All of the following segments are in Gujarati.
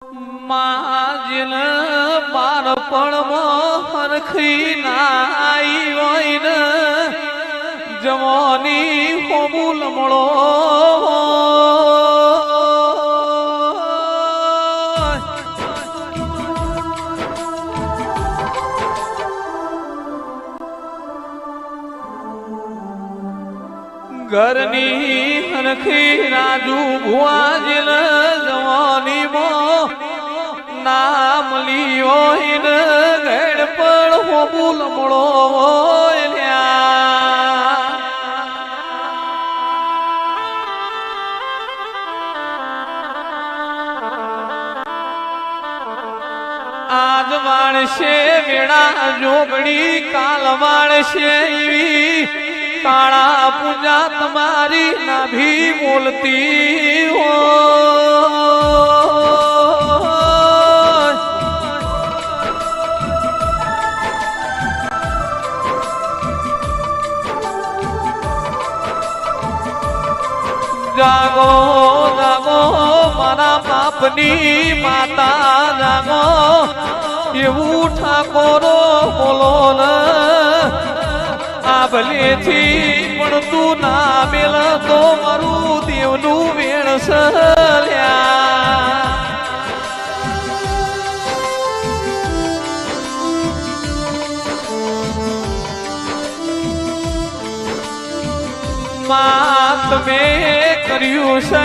માજન બાળપણમાં હરખી નાઈ હોય ને જવાની હોબુલ મળો ઘરની હરખી રાજુ ભુવાજન જવાની નામ લીઓ હિન ઘેડ પણ હોબુલ મળો આજ વાળશે વેળા જોગણી કાલ વાળશે એવી કાળા પૂજા તમારી નાભી બોલતી હો જાગો જાગો મારા બાપની માતા જાગો એવું ઠાકોરો બોલો ને આ ભલેથી પણ તું ના મેલ તો મારું દેવનું વેણ સલ્યા તમે કર્યું છે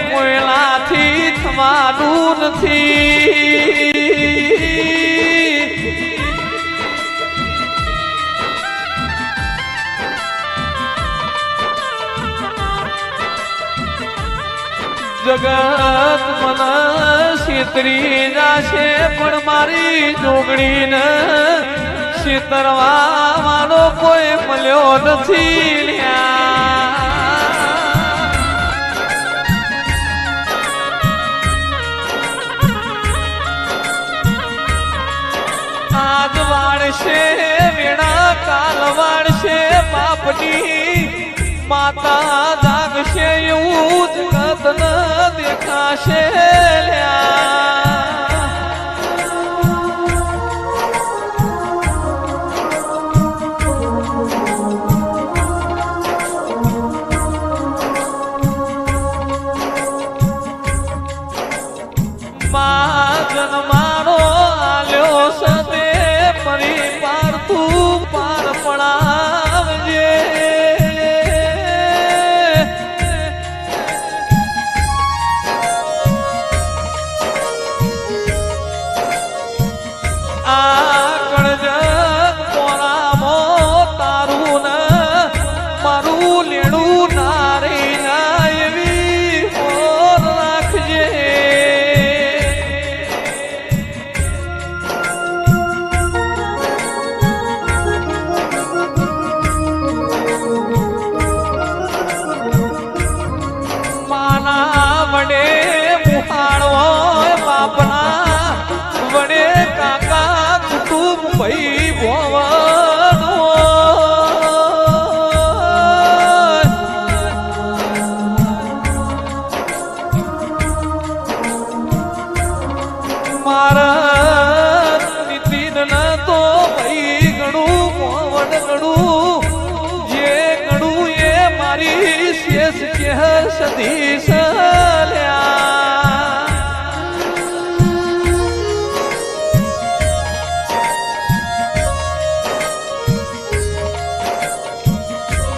કોયલાથી થવાનું નથી જગત મને છેતરી જાશે પણ મારી જોગણીને છેતરવા વાળો કોઈ મળ્યો નથી આજ વાળશે વેણા કાલ વાળશે બાપની માતા જાગશે એવું જગત ન દેખાશે માજન મારો આલ્યો સદે પરિવાર તું પાર પડાવજે સદી સલ્યા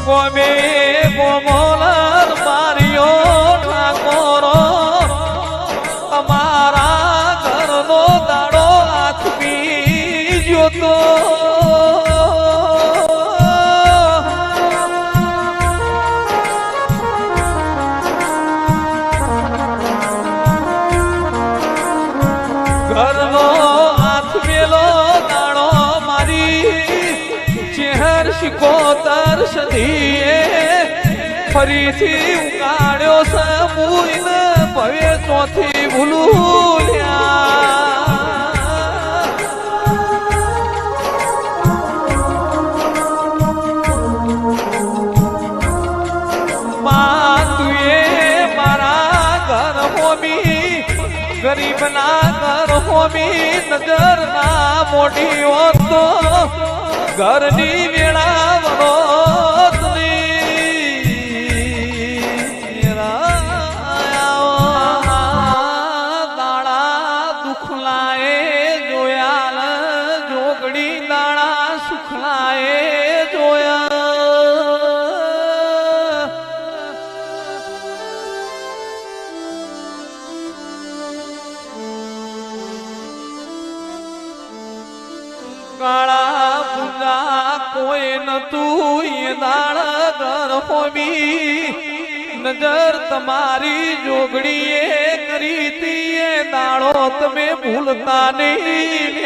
ગોમે ગોમોલર માર્યો ઠાકોરો અમારા ઘરનો દાડો આથમી જોતો ઘરનો હાથ મેલો દાણો મારી ચહેર શિકોતર સદીએ ફરીથી ઉકાળ્યો સમૂઈને ભવે ચોથી ભૂલુલ્યા મા તુએ મારા ઘર હોમી ગરીબના ઘર હોમી નજર ના મોટી હોત તો ઘરની વેળા દાડા દુખલાએ જોયા જોગડી દાડા સુખલાએ જોયા કાળા પૂજા કોઈ નતું એ દાળ ઘર હોમી નજર તમારી જોગડીએ કરી તી એ દાડો તમે ભૂલતા નહીં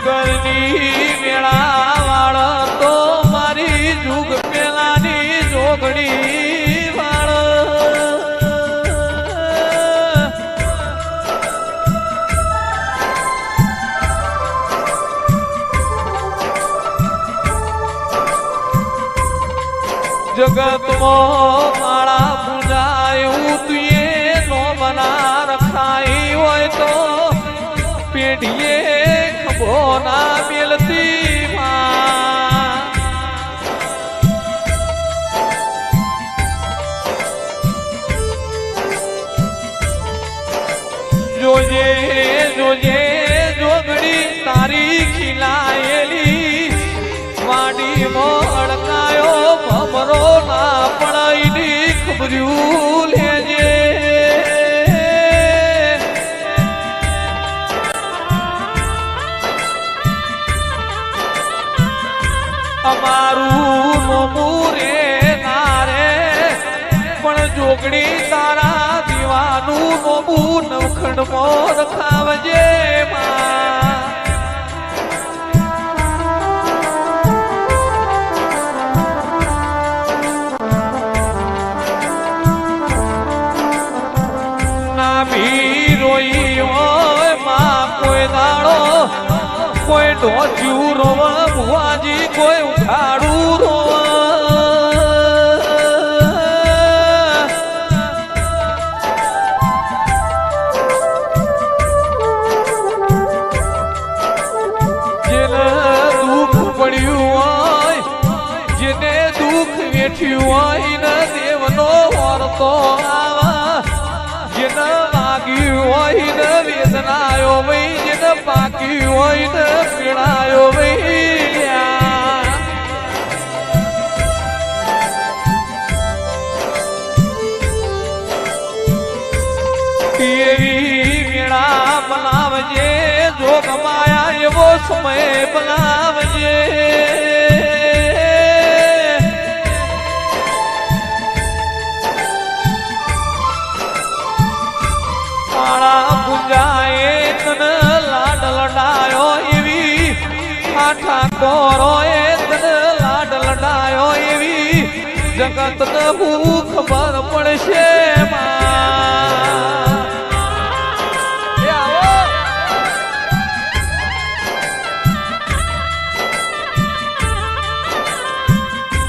ઘરની વેળા વાળ તો મારી જુગ પેલાની જોગડી વાળ જગતમાં કાળા પૂજા એવું તુએ નો બના રખાઈ હોય તો પેઢીએ ખબો ના મેલતી જોજે જોજે જોગડી તારી ખીલાયેલી વાડીમાં અડકાયો ભમરો ના પડાઈની ખબર્યું લેજે અમારું નોમું રે નારે પણ જોગડી તારા દીવાનું નોમું નવખંડ મોર ખાવજે ના ભી રોઈ હોય માં કોઈ દાડો કોઈ ઢોચ્યું રોવા ભુવાજી કોઈ ઉઘાડું રોવા જેને દુઃખ પડ્યું હોય જેને દુઃખ વેઠ્યું હોય ને દેવનો વર્તો આવા જેને લાગ્યું હોય ને વેદનાયો ભાઈ જેને પાક્યું હોય ને પીડાયો ભાઈ એવી વેળા બનાવજે જો ગમાયા એવો સમય બનાવજે પૂજાએ તને લાડ લડાયો એવી ઠાકોરો એ તને લાડ લડાયો એવી જગત ને હું ખબર પડશે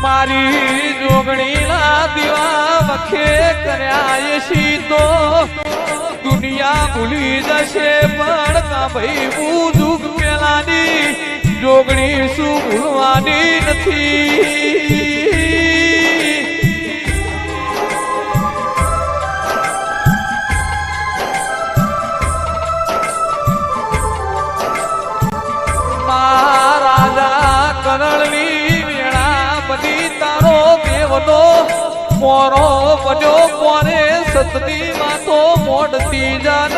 મારી જોગણી ના દીવા વખે કર્યા તો દુનિયા ભૂલી જશે પણ કા ભાઈ હું દુઃખ પેલાની જોગણી શું ભૂલવાની નથી રાજા કરણની વેળા બની તારો દેવનો મોરો બન્યો મોરે સતની વાતો મોડતી જાન